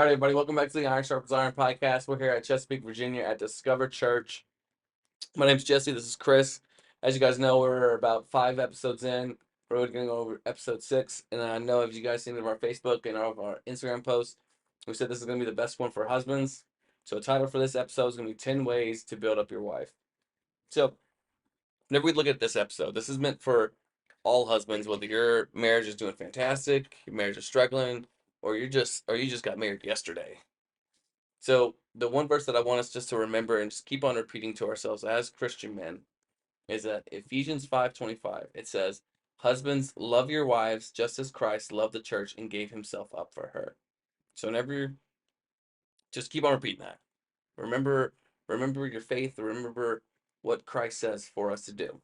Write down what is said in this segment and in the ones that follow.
All right, everybody, welcome back to the Iron Sharpens Iron podcast. We're here at Chesapeake, Virginia at Discover Church. My name's Jesse. This is Chris. As you guys know, we're about 5 episodes in. We're going to go over episode 6. And I know if you guys seen it on our Facebook and our Instagram posts, we said this is going to be the best one for husbands. So the title for this episode is going to be 10 Ways to Build Up Your Wife. So whenever we look at this episode, this is meant for all husbands, whether your marriage is doing fantastic, your marriage is struggling, or you just got married yesterday. So the one verse that I want us just to remember and just keep on repeating to ourselves as Christian men is that Ephesians 5:25. It says, "Husbands, love your wives just as Christ loved the church and gave himself up for her." So whenever just keep on repeating that. Remember remember your faith, remember what Christ says for us to do.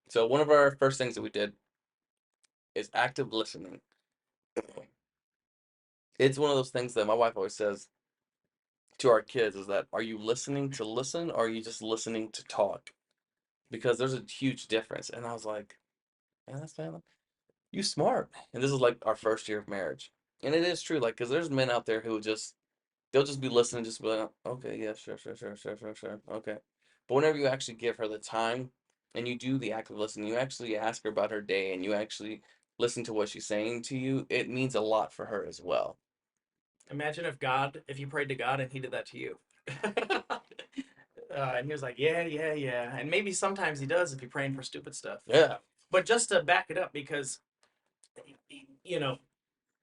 So one of our first things that we did is active listening. It's one of those things that my wife always says to our kids is that, are you listening to listen or are you just listening to talk? Because there's a huge difference. And I was like, man, that's man, you smart. And this is like our first year of marriage. And it is true, like, because there's men out there who just, they'll just be listening, just be like, okay, yeah, sure. Okay. But whenever you actually give her the time and you do the active listening, you actually ask her about her day and you actually listen to what she's saying to you, it means a lot for her as well. Imagine if you prayed to God and He did that to you. And He was like, yeah. And maybe sometimes He does if you're praying for stupid stuff. Yeah. But just to back it up, because, you know,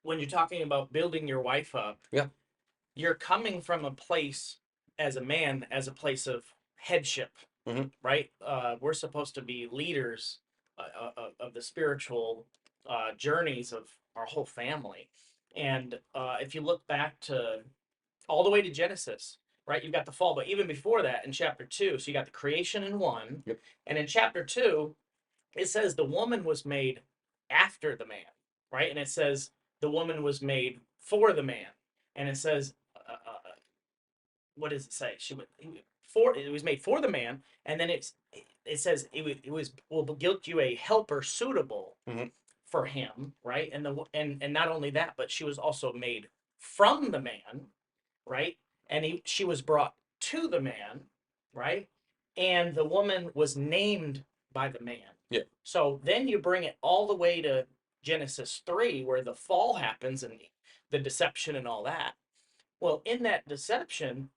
when you're talking about building your wife up, Yeah. you're coming from a place as a man, as a place of headship, Mm-hmm. right? We're supposed to be leaders of the spiritual journeys of our whole family. And if you look back to all the way to Genesis, right? You've got the fall, but even before that, in chapter 2, so you got the creation in 1, Yep. and in chapter 2, it says the woman was made after the man, right? And it says the woman was made for the man, and it says, what does it say? It was made for the man, and then it says it was will guilt you a helper suitable Mm-hmm. for him, right? And not only that, but she was also made from the man, right? And she was brought to the man, right? And the woman was named by the man. Yeah. So then you bring it all the way to Genesis 3, where the fall happens and the deception and all that. Well, in that deception,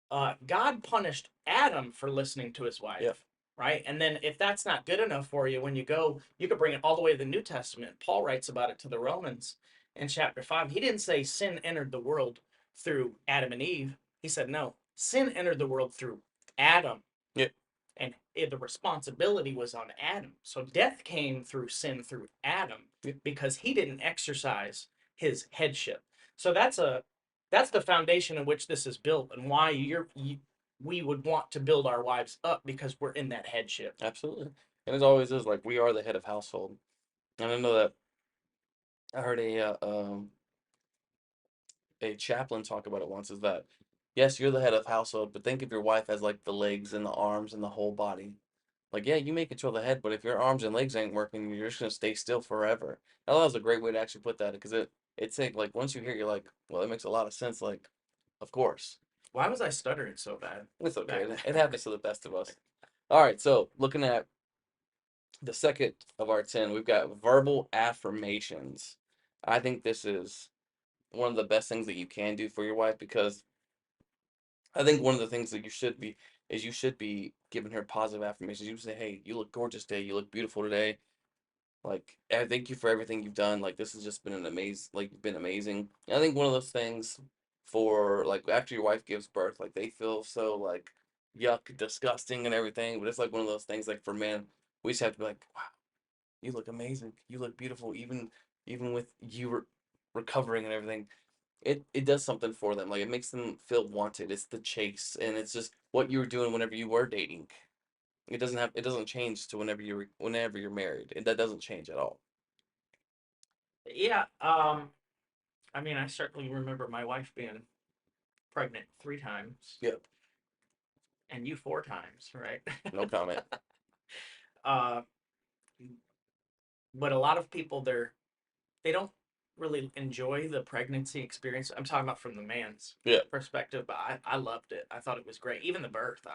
God punished Adam for listening to his wife. Yeah. Right. And then if that's not good enough for you, when you go, you could bring it all the way to the New Testament. Paul writes about it to the Romans in chapter 5. He didn't say sin entered the world through Adam and Eve. He said, no, sin entered the world through Adam. Yeah. And the responsibility was on Adam. So death came through sin through Adam because he didn't exercise his headship. So that's the foundation in which this is built, and why we would want to build our wives up, because we're in that headship. Absolutely. And it always is like we are the head of household. And I know that I heard a chaplain talk about it once is that yes, you're the head of household, but think of your wife as like the legs and the arms and the whole body. Like, yeah, you may control the head, but if your arms and legs ain't working, you're just gonna stay still forever. Now, that was a great way to actually put that because it's like once you hear it, you're like, well, it makes a lot of sense. Like, of course. Why was I stuttering so bad? It's okay. Back It happens to the best of us. All right, so looking at the second of our 10, we've got verbal affirmations. I think this is one of the best things that you can do for your wife because I think one of the things that you should be giving her positive affirmations. You say, "Hey, you look gorgeous today. You look beautiful today. Like, thank you for everything you've done. Like, this has just been you've been amazing." And I think one of those things for like after your wife gives birth, like they feel so like yuck, disgusting, and everything. But it's like one of those things like for men, we just have to be like, "Wow, you look amazing. You look beautiful, even with you recovering and everything." It does something for them. Like it makes them feel wanted. It's the chase, and it's just what you were doing whenever you were dating. It doesn't change to whenever you're married. That doesn't change at all. Yeah. I mean, I certainly remember my wife being pregnant 3 times, Yep. and you 4 times, right? No comment. uh, but a lot of people, they don't. really enjoy the pregnancy experience. I'm talking about from the man's Yeah. perspective, but I loved it. I thought it was great. Even the birth,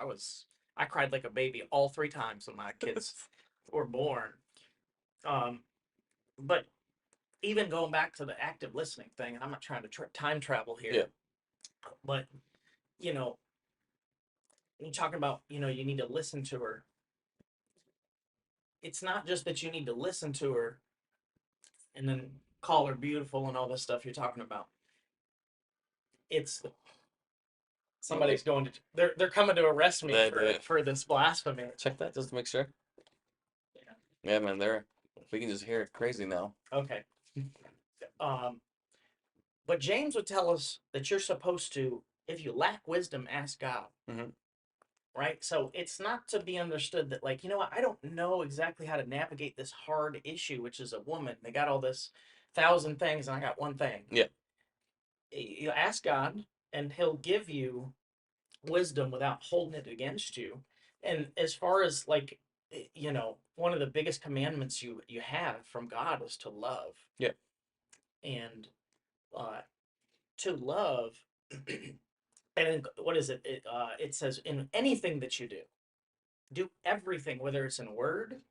I cried like a baby all 3 times when my kids were born. Um, but even going back to the active listening thing, and I'm not trying to time travel here, Yeah. but you know, you're talking about, you need to listen to her. It's not just that you need to listen to her and then call her beautiful and all this stuff you're talking about. It's somebody's going to they're coming to arrest me for this blasphemy. Check that just to make sure. Yeah. Yeah, man, we can just hear it crazy now. Okay. But James would tell us that you're supposed to, if you lack wisdom, ask God. Mm-hmm. Right? So it's not to be understood that, like, you know what, I don't know exactly how to navigate this hard issue, which is a woman. They got all this 1,000 things, and I got one thing. Yeah. You ask God, and He'll give you wisdom without holding it against you. And as far as, like, one of the biggest commandments you have from God is to love. Yeah. And to love, and what is it? It says, in anything that you do everything, whether it's in word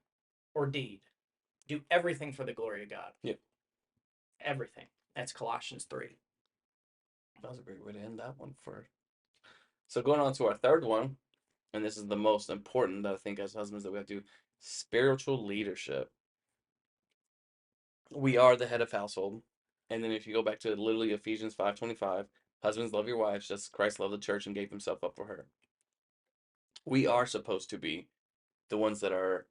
or deed. Do everything for the glory of God. Yeah. Everything. That's Colossians 3. That was a great way to end that one for. So going on to our third one, and this is the most important that I think as husbands that we have to do, spiritual leadership. We are the head of household. And then if you go back to literally Ephesians 5:25, husbands, love your wives just as Christ loved the church and gave himself up for her. We are supposed to be the ones that are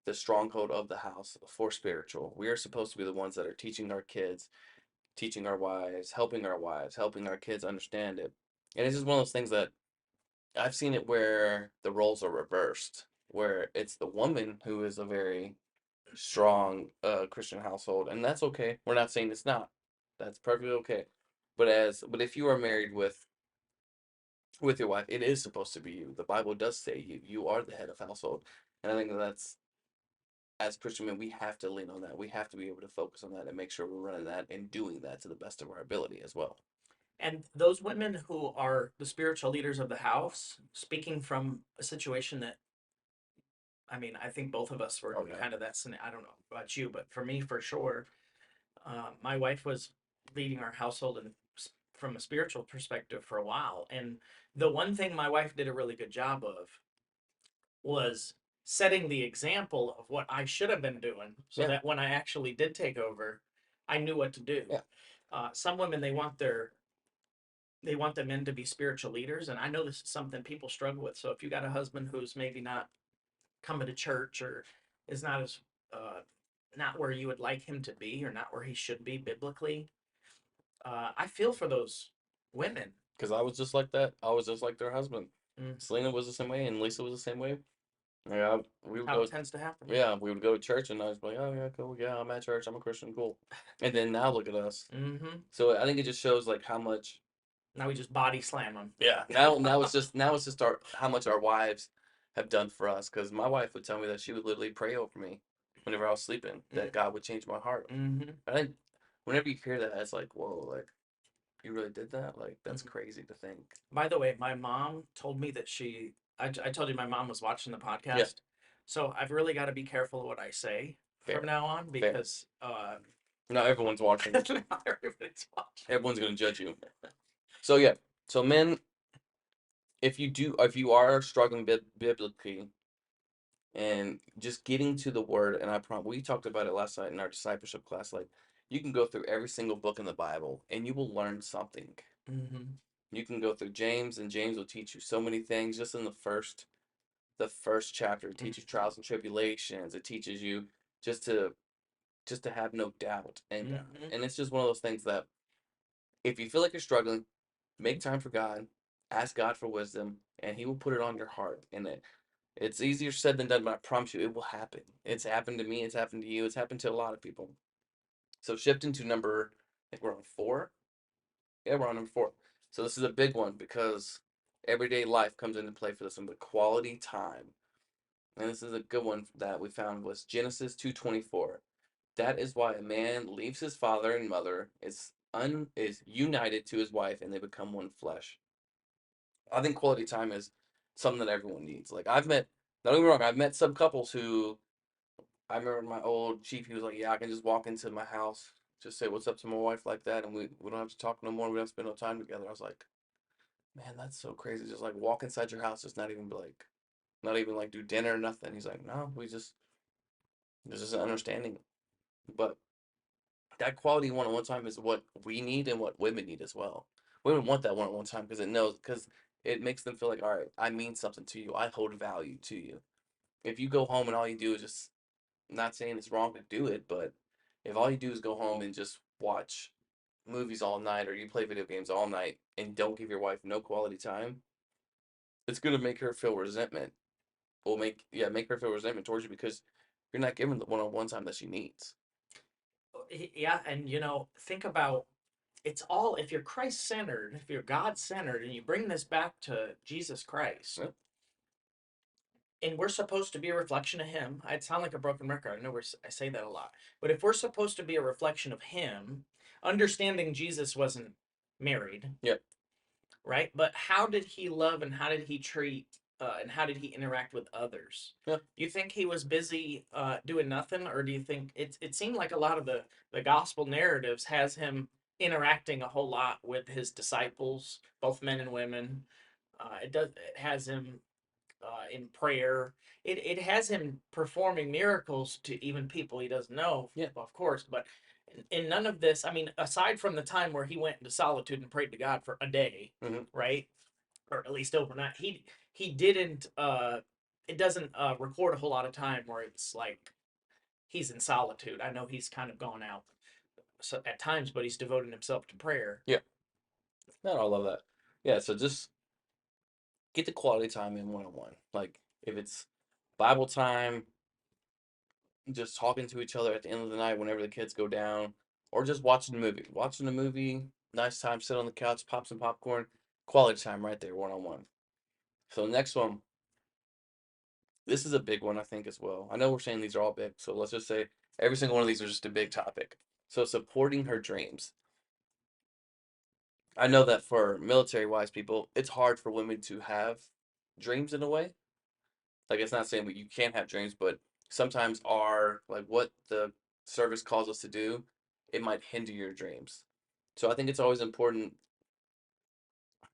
the stronghold of the house for spiritual. We are supposed to be the ones that are teaching our kids, teaching our wives, helping our kids understand it. And it's just one of those things that I've seen it where the roles are reversed, where it's the woman who is a very strong Christian household, and that's okay. We're not saying it's not. That's perfectly okay. But if you are married with your wife, it is supposed to be you. The Bible does say you are the head of household, and I think that's as Christian men we have to lean on that. We have to be able to focus on that and make sure we're running that and doing that to the best of our ability as well. And those women who are the spiritual leaders of the house, speaking from a situation that, I mean, I think both of us were kind of that. I don't know about you, but for me, for sure, my wife was leading our household and from a spiritual perspective for a while. And the one thing my wife did a really good job of was setting the example of what I should have been doing, so that when I actually did take over, I knew what to do. Yeah. Some women, they want the men to be spiritual leaders, and I know this is something people struggle with. So if you got a husband who's maybe not coming to church, or is not as not where you would like him to be, or not where he should be biblically, I feel for those women. Because I was just like that. I was just like their husband. Mm. Selena was the same way, and Lisa was the same way. Yeah, we would How go. it tends to happen. Yeah, we would go to church, and I was like, "Oh yeah, cool. Yeah, I'm at church. I'm a Christian. Cool." And then now look at us. Mm-hmm. So I think it just shows like how much. Now we just body slam them. Yeah. Now it's just our how much our wives have done for us. Because my wife would tell me that she would literally pray over me whenever I was sleeping, that God would change my heart. Mm-hmm. I think whenever you hear that, it's like, whoa, like you really did that? Like that's crazy to think. By the way, my mom told me that I told you my mom was watching the podcast. Yeah. So I've really got to be careful of what I say Fair. from now on, because Now everyone's watching. not everybody's watching. Everyone's gonna judge you. So yeah. So men, if you are struggling biblically and just getting to the word, and we talked about it last night in our discipleship class, like you can go through every single book in the Bible and you will learn something. Mm-hmm. You can go through James, and James will teach you so many things just in the first chapter. It teaches trials and tribulations. It teaches you just to have no doubt. And it's just one of those things that if you feel like you're struggling, make time for God, ask God for wisdom, and He will put it on your heart. And it's easier said than done, but I promise you it will happen. It's happened to me, it's happened to you, it's happened to a lot of people. So shifting to number, I think we're on 4. Yeah, we're on number 4. So this is a big one because everyday life comes into play for this one, but quality time. And this is a good one that we found was Genesis 2:24. That is why a man leaves his father and mother, is united to his wife, and they become one flesh. I think quality time is something that everyone needs. Like I've met, don't get me wrong, I've met some couples who I remember my old chief. He was like, "Yeah, I can just walk into my house, just say what's up to my wife like that, and we don't have to talk no more. We don't have to spend no time together." I was like, "Man, that's so crazy. Just like walk inside your house, just not even like do dinner or nothing." He's like, "No, we just there's just an understanding." But that quality one-on-one time is what we need and what women need as well. Women want that one-on-one time because it makes them feel like, all right, I mean something to you. I hold value to you. If you go home and all you do is just, not saying it's wrong to do it, but if all you do is go home and just watch movies all night or you play video games all night and don't give your wife no quality time, it's gonna make her feel resentment. Will make her feel resentment towards you because you're not giving the one-on-one time that she needs. Yeah, and think about, it's all, if you're Christ centered, if you're God centered, and you bring this back to Jesus Christ, Yep. and we're supposed to be a reflection of Him. I'd sound like a broken record. I know I say that a lot, but if we're supposed to be a reflection of Him, understanding Jesus wasn't married, Yep. right? But how did He love and how did He treat and how did He interact with others? Yep. Do you think He was busy doing nothing, or do you think it seemed like a lot of the gospel narratives has Him interacting a whole lot with His disciples, both men and women? It has Him in prayer. It has Him performing miracles to even people He doesn't know, Yeah. of course, but in none of this, I mean, aside from the time where He went into solitude and prayed to God for a day, Mm-hmm. right? Or at least overnight, he didn't it doesn't record a whole lot of time where it's like he's in solitude. I know he's kind of gone out so at times, but he's devoted himself to prayer. Yeah. No, I love that. Yeah. So just get the quality time in one-on-one. Like if it's Bible time, just talking to each other at the end of the night whenever the kids go down, or just watching a movie. Watching a movie, nice time, sit on the couch, pop some popcorn, quality time right there, one-on-one. So the next one, this is a big one, I think, as well. I know we're saying these are all big, so let's just say every single one of these are just a big topic. So supporting her dreams. I know that for military wise people, it's hard for women to have dreams in a way. Like it's not saying that you can't have dreams, but sometimes our like what the service calls us to do, it might hinder your dreams. So I think it's always important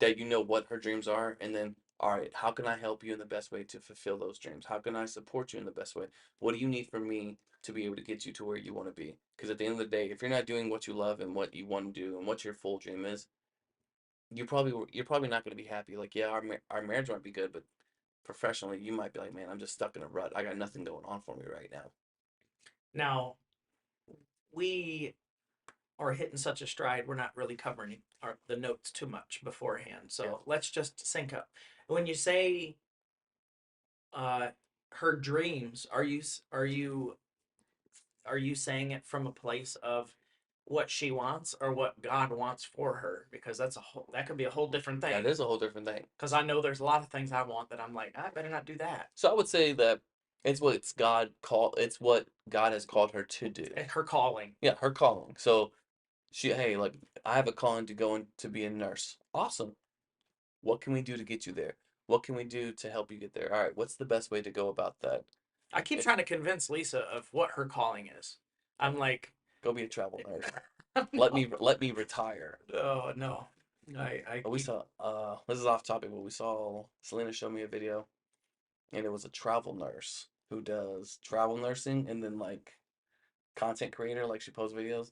that you know what her dreams are, and then all right, how can I help you in the best way to fulfill those dreams? How can I support you in the best way? What do you need from me to be able to get you to where you want to be? Because at the end of the day, if you're not doing what you love and what you want to do and what your full dream is, you're probably not going to be happy. Like yeah, our marriage might be good, but professionally, you might be like, man, I'm just stuck in a rut. I got nothing going on for me right now. Now we are hitting such a stride. Are not really covering the notes too much beforehand. Yeah. So let's just sync up. When you say uh, her dreams, are you saying it from a place of what she wants or what God wants for her? Because that could be a whole different That thing. is a whole different thing. Because I know there's a lot of things I want that I'm like, I better not do that. So I would say that it's what God has called her to do. Her calling. Yeah, her calling. So hey, like I have a calling to go in to be a nurse. Awesome. What can we do to get you there? What can we do to help you get there? All right, what's the best way to go about that? I keep Eh, trying to convince Lisa of what her calling is. I'm like, Go be a travel nurse. no, Let me retire. oh, no. I But we keep, saw this is off topic, but we saw Selena show me a video and it was a travel nurse who does travel nursing and then like content creator, like she posts videos.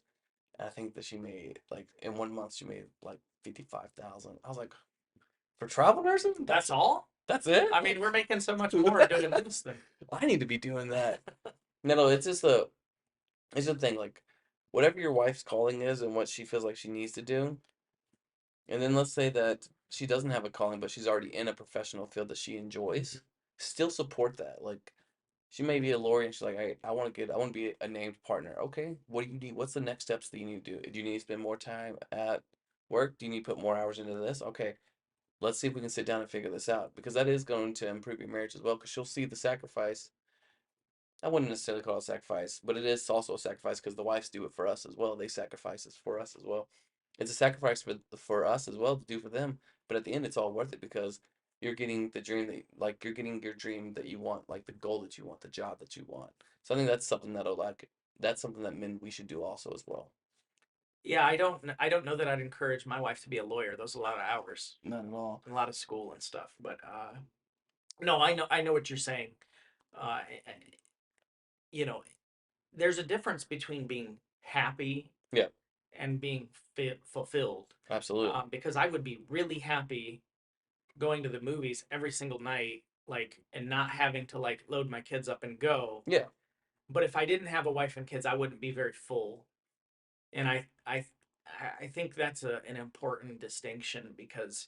And I think that she made like in 1 month she made like 55,000. I was like, for travel nursing? that's all? That's it? I mean, we're making so much more doing this than. I need to be doing that. No, it's just it's the thing, like whatever your wife's calling is and what she feels like she needs to do. And then let's say that she doesn't have a calling, but she's already in a professional field that she enjoys. Still support that. Like she may be a lawyer and she's like, I want to be a named partner. Okay, what do you need? What's the next steps that you need to do? Do you need to spend more time at work? Do you need to put more hours into this? Okay, let's see if we can sit down and figure this out because that is going to improve your marriage as well because she'll see the sacrifice I wouldn't necessarily call it sacrifice, but it is also a sacrifice because the wives do it for us as well. They sacrifice it for us as well. It's a sacrifice for us as well to do for them. But at the end, it's all worth it because you're getting the dream that like you're getting your dream that you want, like the goal that you want, the job that you want. So I think that's something that'll like that's something that men we should do also as well. Yeah, I don't know that I'd encourage my wife to be a lawyer. Those are a lot of hours, Not at all. a lot of school and stuff. But no, I know what you're saying. Uh, you know, there's a difference between being happy Yeah, and being fulfilled. absolutely. Because I would be really happy going to the movies every single night, like, and not having to like load my kids up and go. Yeah, But if I didn't have a wife and kids, I wouldn't be very full. And I think that's an important distinction because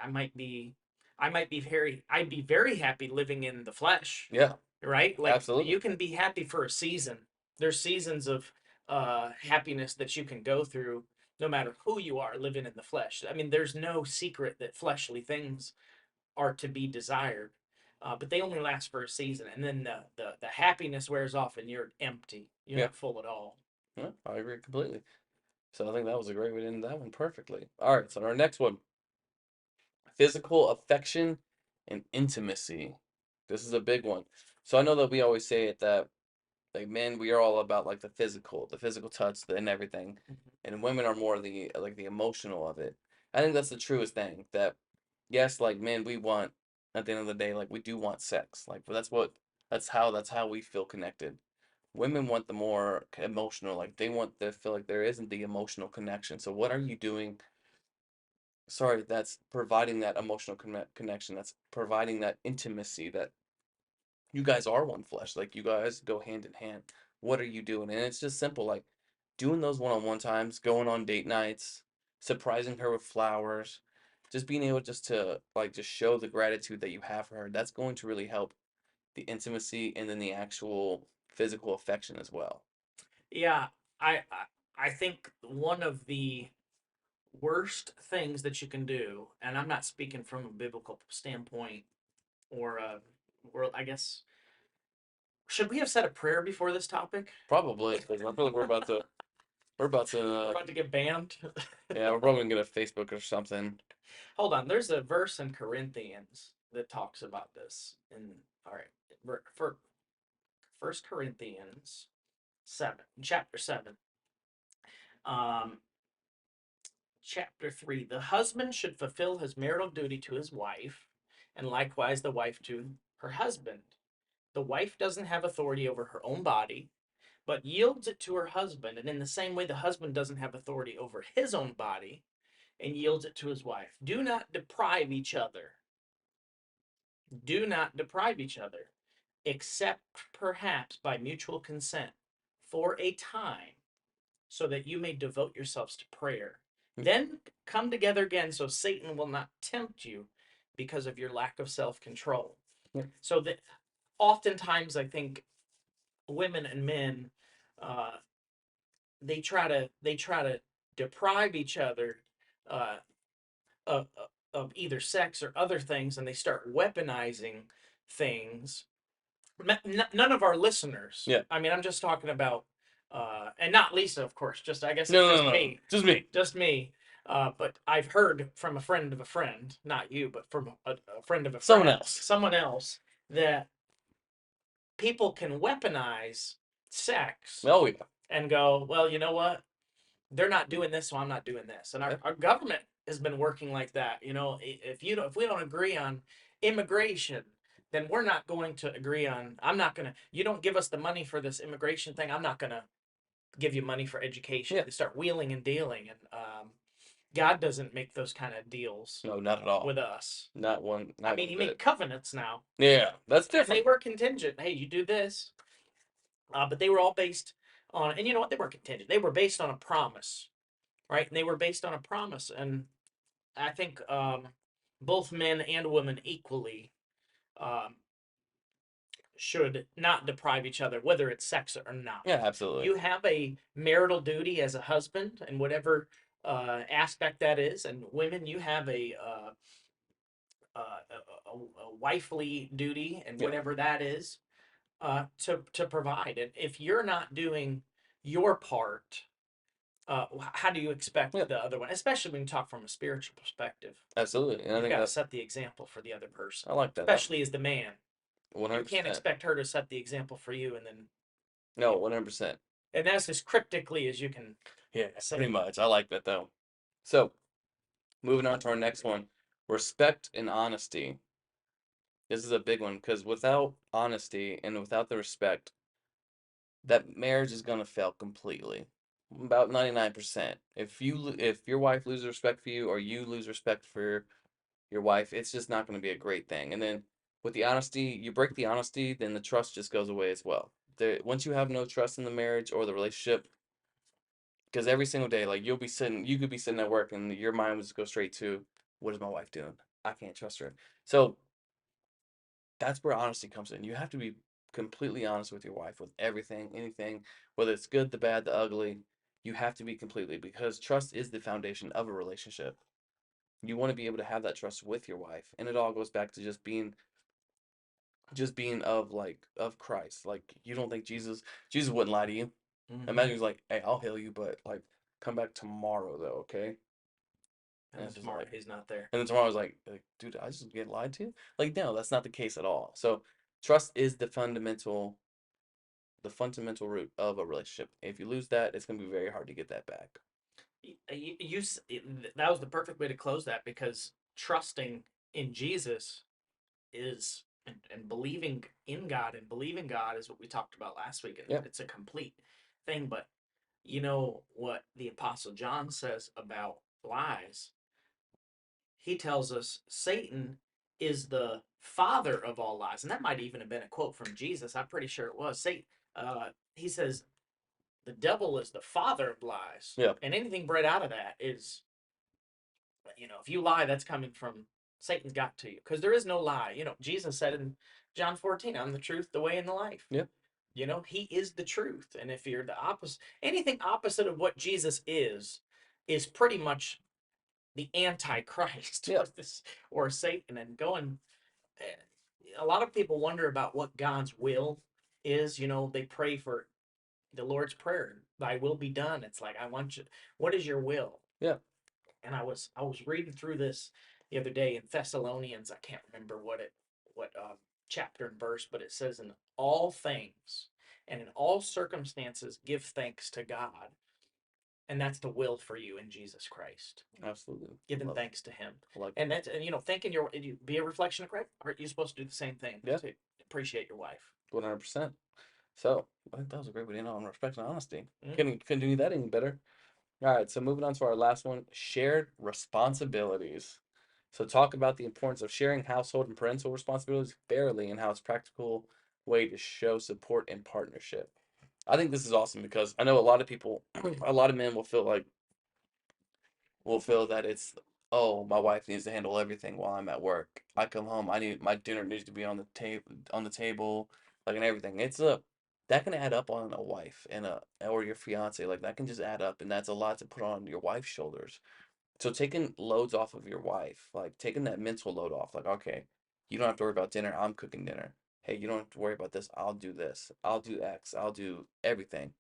I might be I'd be very happy living in the flesh, yeah, right? Like absolutely. you can be happy for a season. There's seasons of happiness that you can go through no matter who you are living in the flesh. I mean, there's no secret that fleshly things are to be desired. But they only last for a season, and then the happiness wears off, and you're empty. You're Yeah, not full at all. yeah, I agree completely. So I think that was a great way to end that one perfectly. All right, so our next one, physical affection and intimacy. This is a big one. So I know that we always say it that like men, we are all about like the physical touch and everything, Mhm. and women are more the like the emotional of it. I think that's the truest thing. That yes, like men, we want at the end of the day, like we do want sex. Like but that's how we feel connected. Women want the more emotional, like they want to feel like there isn't the emotional connection. So what are you doing? Sorry, that's providing that emotional connection. That's providing that intimacy that you guys are one flesh. Like you guys go hand in hand. What are you doing? And it's just simple, like doing those one-on-one times, going on date nights, surprising her with flowers, just being able just to like just show the gratitude that you have for her. That's going to really help the intimacy and then the actual physical affection as well. Yeah, I think one of the worst things that you can do, and I'm not speaking from a biblical standpoint or or I guess should we have said a prayer before this topic? Probably because I feel like we're about to We're about to get banned. yeah, we're probably gonna get a Facebook or something. Hold on, there's a verse in Corinthians that talks about this. In all right, for First Corinthians 7, chapter 7. Um, Chapter 3, the husband should fulfill his marital duty to his wife, and likewise the wife to her husband. The wife doesn't have authority over her own body, but yields it to her husband. And in the same way, the husband doesn't have authority over his own body and yields it to his wife. Do not deprive each other. Do not deprive each other, except perhaps by mutual consent for a time, so that you may devote yourselves to prayer. Then come together again so Satan will not tempt you because of your lack of self control. Yeah. So that oftentimes I think women and men uh, they try to deprive each other uh, of, of either sex or other things, and they start weaponizing things. None of our listeners. Yeah. I mean, I'm just talking about, and not Lisa, of course. Just I guess No, it's no, just no, no. me, Just me. just me. But I've heard from a friend of a friend, not you, but from a friend of a Someone friend, else. someone else, that people can weaponize sex Oh yeah. and go, well, you know what? They're not doing this, so I'm not doing this. And Yeah. our government has been working like that. If we don't agree on immigration, then we're not going to agree on. I'm not gonna. You don't give us the money for this immigration thing. I'm not gonna give you money for education. Yeah. They start wheeling and dealing, and God doesn't make those kind of deals No, not at all. with us. Not one. I Not mean, one He made bit. covenants now, Yeah, that's and they different. were contingent. Hey, you do this, but they were all based on. And you know what? They weren't contingent. They were based on a promise, right? And they were based on a promise. And I think both men and women equally um, should not deprive each other, whether it's sex or not. Yeah, absolutely. You have a marital duty as a husband, and whatever aspect that is, and women, you have a wifely duty, and Yeah. whatever that is. to provide. And if you're not doing your part, how do you expect Yeah, the other one? Especially when you talk from a spiritual perspective, absolutely. And I you've think got to that set the example for the other person, I like that. especially as the man. You can't 100%. expect her to set the example for you, and then No, 100%. and that's as cryptically as you can Yeah, say pretty that. much. I like that though. So, moving on to our next one, respect and honesty. This is a big one because without honesty and without the respect, that marriage is gonna fail completely. About 99%. If your wife loses respect for you or you lose respect for your wife, it's just not gonna be a great thing. And then with the honesty, you break the honesty, then the trust just goes away as well. Once you have no trust in the marriage or the relationship, because every single day, like you could be sitting at work and your mind would just go straight to, what is my wife doing? I can't trust her. So that's where honesty comes in. You have to be completely honest with your wife with everything, anything, whether it's good, the bad, the ugly. You have to be completely because trust is the foundation of a relationship. You want to be able to have that trust with your wife, and it all goes back to just being of Christ. Like you don't think Jesus wouldn't lie to you. Mm-hmm. Imagine he's like, "Hey, I'll heal you, but like come back tomorrow though, okay?" And And then it's just tomorrow like, he's not there. and then tomorrow's like, dude, I just get lied to? Like, no, that's not the case at all. So trust is the fundamental root of a relationship. If you lose that, it's gonna be very hard to get that back. That was the perfect way to close that because trusting in Jesus is and believing in God and believing God is what we talked about last week. Yeah, It's a complete thing, but you know what the apostle John says about lies? He tells us Satan is the father of all lies, and that might even have been a quote from Jesus. I'm pretty sure it was. He says the devil is the father of lies, yeah, and anything bred out of that is, if you lie, that's coming from Satan's got to you because there is no lie. Jesus said in John 14, "I'm the truth, the way, and the life." yeah, He is the truth, and if you're the opposite, anything opposite of what Jesus is pretty much the antichrist yeah, or Satan. And going, a lot of people wonder about what God's will is. They pray for the Lord's prayer, "Thy will be done." It's like, I want you. What is your will? yeah. And I was reading through this the other day in Thessalonians. I can't remember what chapter and verse, but it says, "In all things and in all circumstances, give thanks to God." And that's the will for you in Jesus Christ. Absolutely. Giving Love. thanks to Him, I like and that's, thinking you be a reflection of Christ. Aren't you supposed to do the same thing yeah, to appreciate your wife? 100%. So I think that was a great way to end on respect and honesty. Mm. Couldn't do that any better. All right, so moving on to our last one, shared responsibilities. So talk about the importance of sharing household and parental responsibilities fairly and how it's a practical way to show support and partnership. I think this is awesome because I know a lot of people, a lot of men will feel that it's, oh, my wife needs to handle everything while I'm at work. I come home, I need my dinner needs to be on the table, like and everything. It's a that can add up on a wife and a or your fiance, like that can just add up, and that's a lot to put on your wife's shoulders. So taking loads off of your wife, like taking that mental load off, like okay, you don't have to worry about dinner. I'm cooking dinner. Hey, you don't have to worry about this. I'll do this. I'll do X. I'll do everything.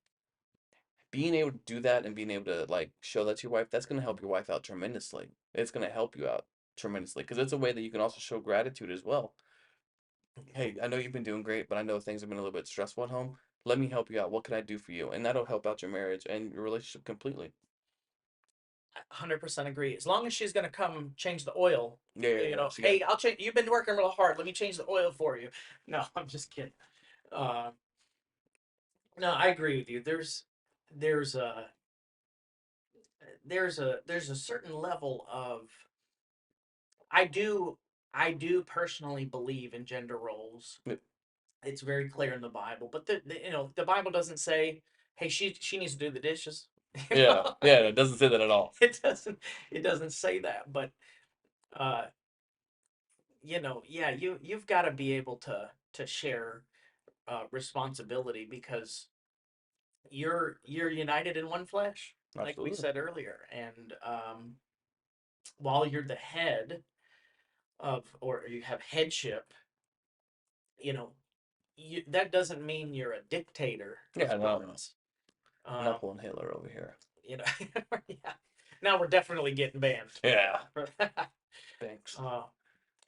Being able to do that and being able to like show that to your wife, that's going to help your wife out tremendously. It's going to help you out tremendously because it's a way that you can also show gratitude as well. Hey, I know you've been doing great, but I know things have been a little bit stressful at home. Let me help you out. What can I do for you? And that'll help out your marriage and your relationship completely. 100% agree. As long as she's going to come change the oil, Yeah, yeah, yeah. She got hey, I'll change. You've been working real hard. Let me change the oil for you. No, I'm just kidding. Uh, no, I agree with you. There's a there's a certain level of I do I do personally believe in gender roles. Yep. It's very clear in the Bible, but the Bible doesn't say, "Hey, she needs to do the dishes." You Yeah, know, yeah. It doesn't say that at all. it doesn't it doesn't say that, but uh, yeah, you've got to be able to share responsibility because you're united in one flesh, like we Absolutely. said earlier, and while you're the head or you have headship, you know that doesn't mean you're a dictator of Yeah, no, Burns. I'm not pulling Hitler over here. You know, yeah. Now we're definitely getting banned. Yeah. For that. Thanks.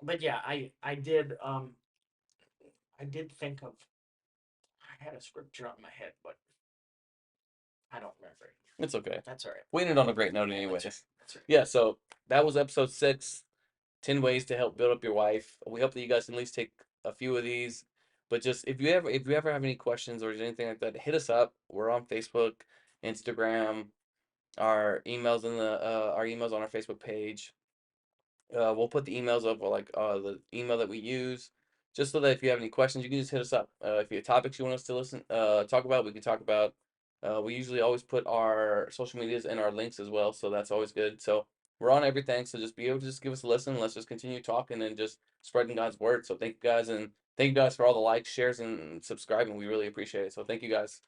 But yeah, I did think of, I had a scripture on my head, but I don't remember it. It's okay. That's all right. We ended on a great note, That's anyways. right. That's right. Yeah, so that was episode 6, 10 ways to help build up your wife. We hope that you guys can at least take a few of these. But just if you ever have any questions or anything like that, hit us up. We're on Facebook, Instagram, our emails on our Facebook page. We'll put the emails up, or like the email that we use, just so that if you have any questions, you can just hit us up. If you have topics you want us to talk about, we can talk about. We usually always put our social medias and our links as well, so that's always good. So we're on everything, so just be able to just give us a listen. Let's just continue talking and just spreading God's word. So thank you guys, and thank you guys for all the likes, shares, and subscribing. We really appreciate it. So thank you guys.